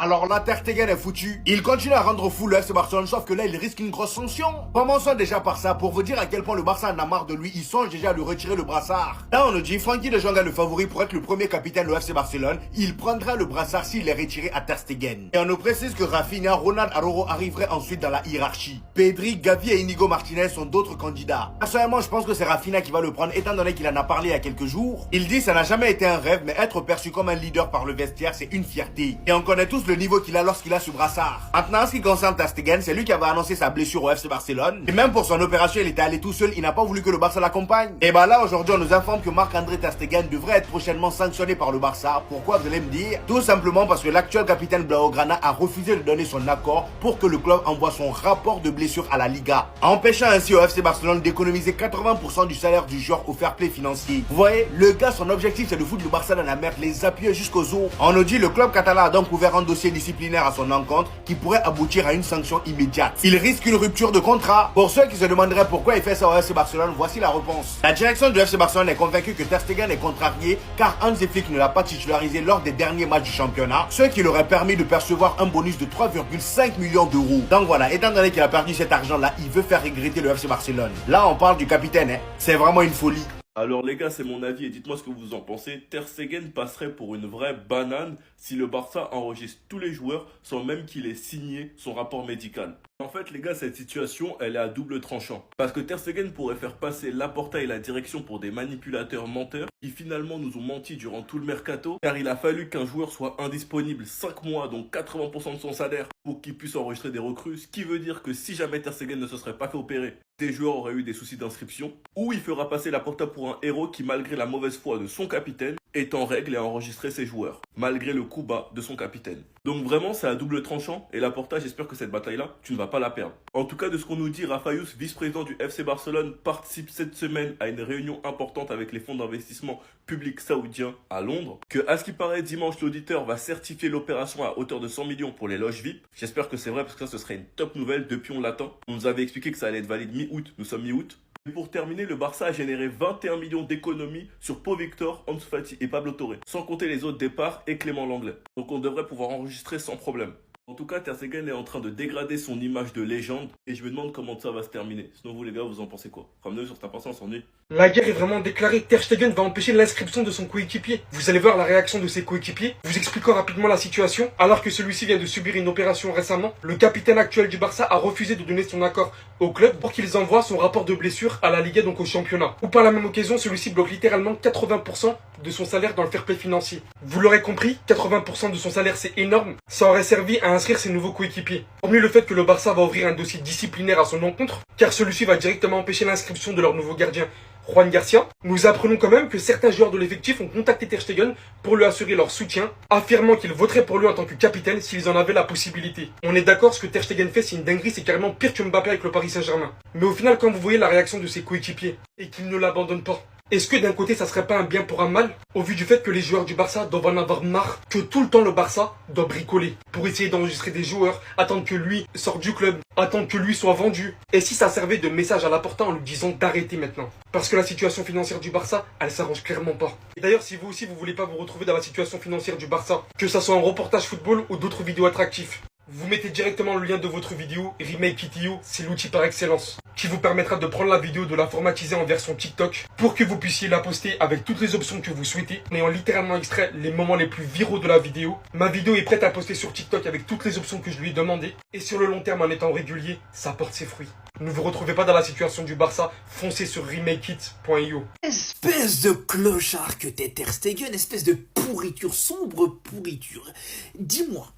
Alors là, Ter Stegen est foutu. Il continue à rendre fou le FC Barcelone, sauf que là, il risque une grosse sanction. Commençons déjà par ça, pour vous dire à quel point le Barça en a marre de lui, il songe déjà à lui retirer le brassard. Là, on nous dit, Frenkie de Jong est le favori pour être le premier capitaine du FC Barcelone. Il prendra le brassard s'il est retiré à Ter Stegen. Et on nous précise que Rafinha, Ronald Araujo arriveraient ensuite dans la hiérarchie. Pedri, Gavi et Inigo Martinez sont d'autres candidats. Personnellement, je pense que c'est Rafinha qui va le prendre, étant donné qu'il en a parlé il y a quelques jours. Il dit, ça n'a jamais été un rêve, mais être perçu comme un leader par le vestiaire, c'est une fierté. Et on connaît tous le niveau qu'il a lorsqu'il a ce brassard. Maintenant, en ce qui concerne Ter Stegen, c'est lui qui avait annoncé sa blessure au FC Barcelone. Et même pour son opération, il était allé tout seul, il n'a pas voulu que le Barça l'accompagne. Et bah là, aujourd'hui, on nous informe que Marc-André Ter Stegen devrait être prochainement sanctionné par le Barça. Pourquoi, vous allez me dire? Tout simplement parce que l'actuel capitaine Blaugrana a refusé de donner son accord pour que le club envoie son rapport de blessure à la Liga, empêchant ainsi au FC Barcelone d'économiser 80% du salaire du joueur au fair play financier. Vous voyez, le gars, son objectif, c'est de foutre le Barça dans la merde, les appuyer jusqu'aux os. On nous dit, le club catalan a donc ouvert un dossier disciplinaire à son encontre qui pourrait aboutir à une sanction immédiate. Il risque une rupture de contrat. Pour ceux qui se demanderaient pourquoi il fait ça au FC Barcelone, voici la réponse. La direction du FC Barcelone est convaincue que Ter Stegen est contrarié car Hansi Flick ne l'a pas titularisé lors des derniers matchs du championnat, ce qui leur aurait permis de percevoir un bonus de 3,5 millions d'euros. Donc voilà, étant donné qu'il a perdu cet argent-là, il veut faire regretter le FC Barcelone. Là, on parle du capitaine, hein. C'est vraiment une folie. Alors les gars, c'est mon avis et dites-moi ce que vous en pensez. Ter Stegen passerait pour une vraie banane si le Barça enregistre tous les joueurs sans même qu'il ait signé son rapport médical. En fait les gars, cette situation elle est à double tranchant. Parce que Ter Stegen pourrait faire passer Laporta et la direction pour des manipulateurs menteurs qui finalement nous ont menti durant tout le mercato, car il a fallu qu'un joueur soit indisponible 5 mois, donc 80% de son salaire, pour qu'il puisse enregistrer des recrues. Ce qui veut dire que si jamais Ter Stegen ne se serait pas fait opérer, des joueurs auraient eu des soucis d'inscription, ou il fera passer Laporta pour un héros qui, malgré la mauvaise foi de son capitaine, est en règle et a enregistré ses joueurs, malgré le coup bas de son capitaine. Donc vraiment, c'est à double tranchant, et Laporta, j'espère que cette bataille-là, tu ne vas pas la perdre. En tout cas, de ce qu'on nous dit, Rafaïus, vice-président du FC Barcelone, participe cette semaine à une réunion importante avec les fonds d'investissement publics saoudiens à Londres, que, à ce qui paraît, dimanche, l'auditeur va certifier l'opération à hauteur de 100 millions pour les loges VIP. J'espère que c'est vrai, parce que ça, ce serait une top nouvelle. Depuis, on l'attend. On nous avait expliqué que ça allait être valide mi-août. Nous sommes mi-août. Et pour terminer, le Barça a généré 21 millions d'économies sur Pau Victor, Ansu Fati et Pablo Torre, sans compter les autres départs et Clément Langlais. Donc on devrait pouvoir enregistrer sans problème. En tout cas, Ter Stegen est en train de dégrader son image de légende et je me demande comment ça va se terminer. Sinon vous les gars, vous en pensez quoi? Ramenez sur cette importance, on s'ennuie. La guerre est vraiment déclarée. Ter Stegen va empêcher l'inscription de son coéquipier. Vous allez voir la réaction de ses coéquipiers. Vous expliquant rapidement la situation. Alors que celui-ci vient de subir une opération récemment, le capitaine actuel du Barça a refusé de donner son accord au club pour qu'ils envoient son rapport de blessure à la Liga, donc au championnat. Ou par la même occasion, celui-ci bloque littéralement 80% de son salaire dans le fair play financier. Vous l'aurez compris, 80% de son salaire c'est énorme. Ça aurait servi à inscrire ses nouveaux coéquipiers. Hormis le fait que le Barça va ouvrir un dossier disciplinaire à son encontre, car celui-ci va directement empêcher l'inscription de leur nouveau gardien, Juan Garcia, nous apprenons quand même que certains joueurs de l'effectif ont contacté Ter Stegen pour lui assurer leur soutien, affirmant qu'ils voteraient pour lui en tant que capitaine s'ils en avaient la possibilité. On est d'accord, ce que Ter Stegen fait c'est une dinguerie, c'est carrément pire que Mbappé avec le Paris Saint-Germain. Mais au final, quand vous voyez la réaction de ses coéquipiers et qu'ils ne l'abandonnent pas, est-ce que d'un côté ça serait pas un bien pour un mal, au vu du fait que les joueurs du Barça doivent en avoir marre, que tout le temps le Barça doit bricoler pour essayer d'enregistrer des joueurs, attendre que lui sorte du club, attendre que lui soit vendu. Et si ça servait de message à Laporta en lui disant d'arrêter maintenant? Parce que la situation financière du Barça, elle s'arrange clairement pas. Et d'ailleurs, si vous aussi vous voulez pas vous retrouver dans la situation financière du Barça, que ça soit en reportage football ou d'autres vidéos attractives, vous mettez directement le lien de votre vidéo, Remake It, c'est l'outil par excellence, qui vous permettra de prendre la vidéo, de la formatiser en version TikTok, pour que vous puissiez la poster avec toutes les options que vous souhaitez, en ayant littéralement extrait les moments les plus viraux de la vidéo. Ma vidéo est prête à poster sur TikTok avec toutes les options que je lui ai demandées, et sur le long terme en étant régulier, ça porte ses fruits. Ne vous retrouvez pas dans la situation du Barça, foncez sur remakeit.io. Espèce de clochard que t'es, Ter Stegen, espèce de pourriture, sombre pourriture. Dis-moi,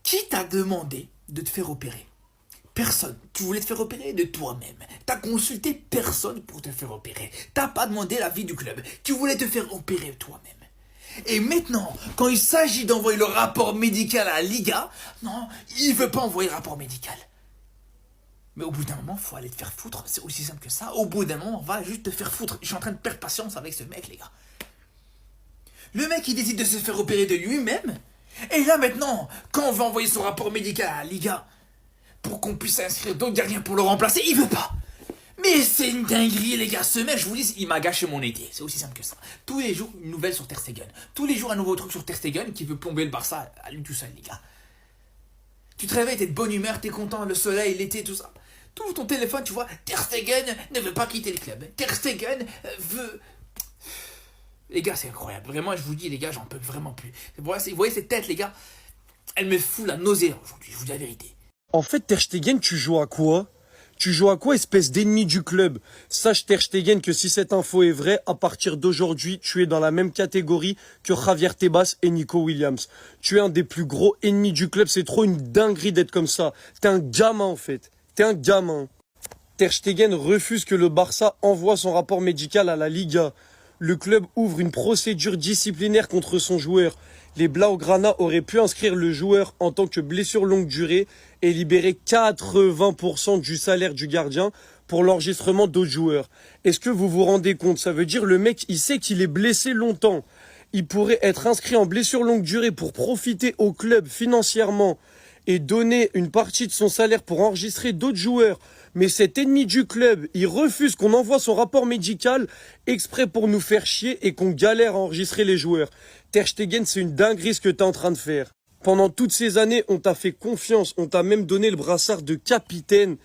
qui t'a demandé de te faire opérer? Personne. Tu voulais te faire opérer de toi-même. T'as consulté personne pour te faire opérer. T'as pas demandé l'avis du club. Tu voulais te faire opérer toi-même. Et maintenant, quand il s'agit d'envoyer le rapport médical à la Liga, non, il veut pas envoyer le rapport médical. Mais au bout d'un moment, faut aller te faire foutre. C'est aussi simple que ça. Au bout d'un moment, on va juste te faire foutre. Je suis en train de perdre patience avec ce mec, les gars. Le mec, il décide de se faire opérer de lui-même. Et là maintenant, quand on va envoyer son rapport médical à la Liga pour qu'on puisse inscrire d'autres gardiens pour le remplacer, il veut pas. Mais c'est une dinguerie, les gars. Ce mec, je vous dis, il m'a gâché mon été. C'est aussi simple que ça. Tous les jours, une nouvelle sur Ter Stegen. Tous les jours, un nouveau truc sur Ter Stegen qui veut plomber le Barça à lui tout seul, les gars. Tu te réveilles, t'es de bonne humeur, t'es content, le soleil, l'été, tout ça. Tu ouvres ton téléphone, tu vois, Ter Stegen ne veut pas quitter le club. Ter Stegen veut... Les gars, c'est incroyable. Vraiment, je vous dis, les gars, j'en peux vraiment plus. Vous voyez cette tête, les gars? Elle me fout la nausée aujourd'hui, je vous dis la vérité. En fait, Ter Stegen, tu joues à quoi? Tu joues à quoi, espèce d'ennemi du club? Sache, Ter Stegen, que si cette info est vraie, à partir d'aujourd'hui, tu es dans la même catégorie que Javier Tebas et Nico Williams. Tu es un des plus gros ennemis du club. C'est trop une dinguerie d'être comme ça. T'es un gamin, en fait. T'es un gamin. Ter Stegen refuse que le Barça envoie son rapport médical à la Liga. Le club ouvre une procédure disciplinaire contre son joueur. Les Blaugrana auraient pu inscrire le joueur en tant que blessure longue durée et libérer 80% du salaire du gardien pour l'enregistrement d'autres joueurs. Est-ce que vous vous rendez compte? Ça veut dire le mec, il sait qu'il est blessé longtemps. Il pourrait être inscrit en blessure longue durée pour profiter au club financièrement et donner une partie de son salaire pour enregistrer d'autres joueurs. Mais cet ennemi du club, il refuse qu'on envoie son rapport médical exprès pour nous faire chier et qu'on galère à enregistrer les joueurs. Ter Stegen, c'est une dinguerie ce que t'es en train de faire. Pendant toutes ces années, on t'a fait confiance, on t'a même donné le brassard de capitaine.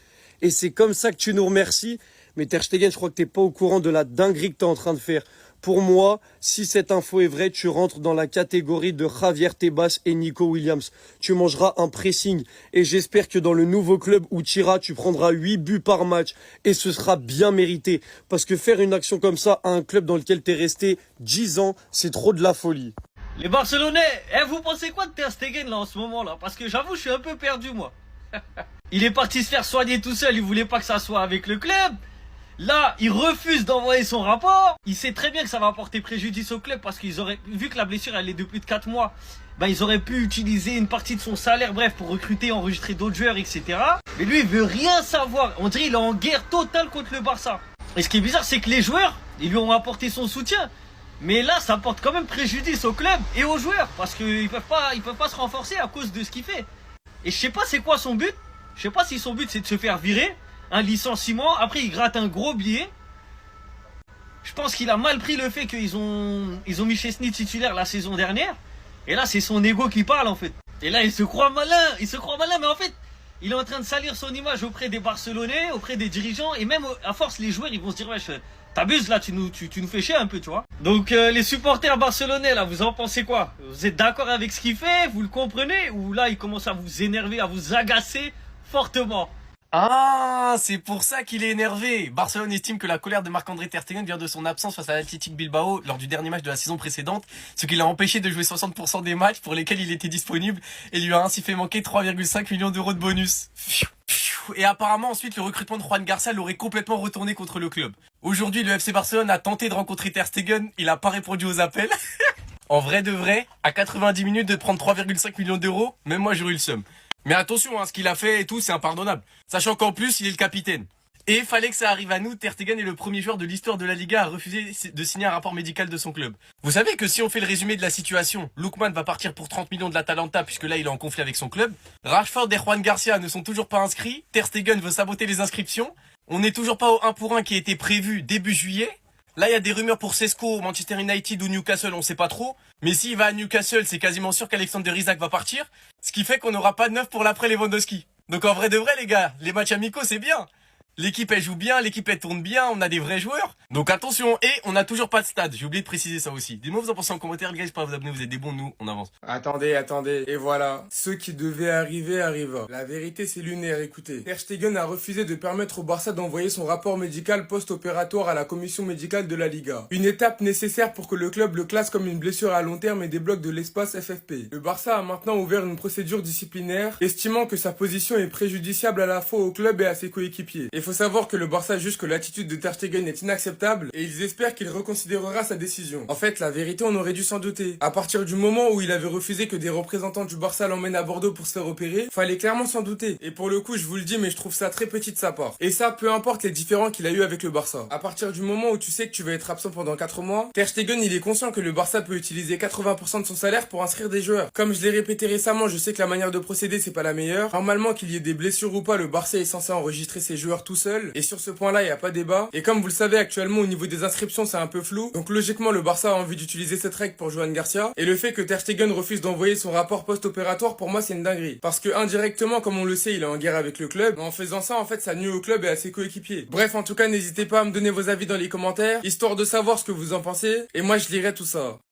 Et c'est comme ça que tu nous remercies. Mais Ter Stegen, je crois que t'es pas au courant de la dinguerie que t'es en train de faire. Pour moi, si cette info est vraie, tu rentres dans la catégorie de Javier Tebas et Nico Williams. Tu mangeras un pressing. Et j'espère que dans le nouveau club où tu iras, tu prendras 8 buts par match. Et ce sera bien mérité. Parce que faire une action comme ça à un club dans lequel t'es resté 10 ans, c'est trop de la folie. Les Barcelonais, vous pensez quoi de Ter Stegen là en ce moment là? Parce que j'avoue, je suis un peu perdu moi. Il est parti se faire soigner tout seul, il voulait pas que ça soit avec le club. Là, il refuse d'envoyer son rapport. Il sait très bien que ça va apporter préjudice au club parce qu'ils auraient, vu que la blessure elle est de plus de 4 mois, ben ils auraient pu utiliser une partie de son salaire, bref, pour recruter, enregistrer d'autres joueurs, etc. Mais lui, il veut rien savoir. On dirait qu'il est en guerre totale contre le Barça. Et ce qui est bizarre, c'est que les joueurs, ils lui ont apporté son soutien. Mais là, ça porte quand même préjudice au club et aux joueurs parce qu'ils peuvent pas se renforcer à cause de ce qu'il fait. Et je sais pas c'est quoi son but. Je sais pas si son but c'est de se faire virer, un licenciement, après il gratte un gros billet. Je pense qu'il a mal pris le fait qu'ils ont mis Chesney titulaire la saison dernière. Et là c'est son ego qui parle en fait. Et là il se croit malin, mais en fait il est en train de salir son image auprès des Barcelonais, auprès des dirigeants. Et même à force les joueurs ils vont se dire wesh, t'abuses là, tu nous fais chier un peu, tu vois. Donc les supporters barcelonais là, vous en pensez quoi? Vous êtes d'accord avec ce qu'il fait? Vous le comprenez? Ou là il commence à vous énerver, à vous agacer fortement? Ah, c'est pour ça qu'il est énervé. Barcelone estime que la colère de Marc-André Ter Stegen vient de son absence face à l'Athletic Bilbao lors du dernier match de la saison précédente, ce qui l'a empêché de jouer 60% des matchs pour lesquels il était disponible et lui a ainsi fait manquer 3,5 millions d'euros de bonus. Et apparemment ensuite le recrutement de Juan Garcia l'aurait complètement retourné contre le club. Aujourd'hui le FC Barcelone a tenté de rencontrer Ter Stegen, il a pas répondu aux appels. En vrai de vrai, à 90 minutes de prendre 3,5 millions d'euros, même moi j'aurais eu le seum. Mais attention, hein, ce qu'il a fait et tout, c'est impardonnable. Sachant qu'en plus, il est le capitaine. Et il fallait que ça arrive à nous, Ter Stegen est le premier joueur de l'histoire de la Liga à refuser de signer un rapport médical de son club. Vous savez que si on fait le résumé de la situation, Lookman va partir pour 30 millions de l'Atalanta puisque là il est en conflit avec son club. Rashford et Juan Garcia ne sont toujours pas inscrits. Ter Stegen veut saboter les inscriptions. On n'est toujours pas au 1 pour 1 qui a été prévu début juillet. Là, il y a des rumeurs pour Sesco, Manchester United ou Newcastle, on sait pas trop. Mais s'il va à Newcastle, c'est quasiment sûr qu'Alexander Isak va partir. Ce qui fait qu'on n'aura pas de neuf pour l'après Lewandowski. Donc en vrai de vrai, les gars, les matchs amicaux, c'est bien. L'équipe, elle joue bien, l'équipe, elle tourne bien, on a des vrais joueurs. Donc attention, et on n'a toujours pas de stade. J'ai oublié de préciser ça aussi. Dites-moi vous en pensez en commentaire, les gars, n'hésitez pas à vous abonner, vous êtes des bons, nous, on avance. Attendez, et voilà. Ce qui devait arriver arriva. La vérité, c'est lunaire, écoutez. Ter Stegen a refusé de permettre au Barça d'envoyer son rapport médical post-opératoire à la commission médicale de la Liga. Une étape nécessaire pour que le club le classe comme une blessure à long terme et débloque de l'espace FFP. Le Barça a maintenant ouvert une procédure disciplinaire, estimant que sa position est préjudiciable à la fois au club et à ses coéquipiers. Il faut savoir que le Barça juge que l'attitude de Ter Stegen est inacceptable et ils espèrent qu'il reconsidérera sa décision. En fait, la vérité, on aurait dû s'en douter. À partir du moment où il avait refusé que des représentants du Barça l'emmènent à Bordeaux pour se faire opérer, fallait clairement s'en douter. Et pour le coup, je vous le dis, mais je trouve ça très petit de sa part. Et ça, peu importe les différends qu'il a eu avec le Barça. À partir du moment où tu sais que tu vas être absent pendant 4 mois, Ter Stegen, il est conscient que le Barça peut utiliser 80% de son salaire pour inscrire des joueurs. Comme je l'ai répété récemment, je sais que la manière de procéder, c'est pas la meilleure. Normalement, qu'il y ait des blessures ou pas, le Barça est censé enregistrer ses joueurs tout tout seul. Et sur ce point-là, il n'y a pas débat. Et comme vous le savez, actuellement, au niveau des inscriptions, c'est un peu flou. Donc logiquement, le Barça a envie d'utiliser cette règle pour Johan Garcia. Et le fait que Ter Stegen refuse d'envoyer son rapport post-opératoire, pour moi, c'est une dinguerie. Parce que indirectement, comme on le sait, il est en guerre avec le club. Mais en faisant ça, en fait, ça nuit au club et à ses coéquipiers. Bref, en tout cas, n'hésitez pas à me donner vos avis dans les commentaires, histoire de savoir ce que vous en pensez. Et moi, je lirai tout ça.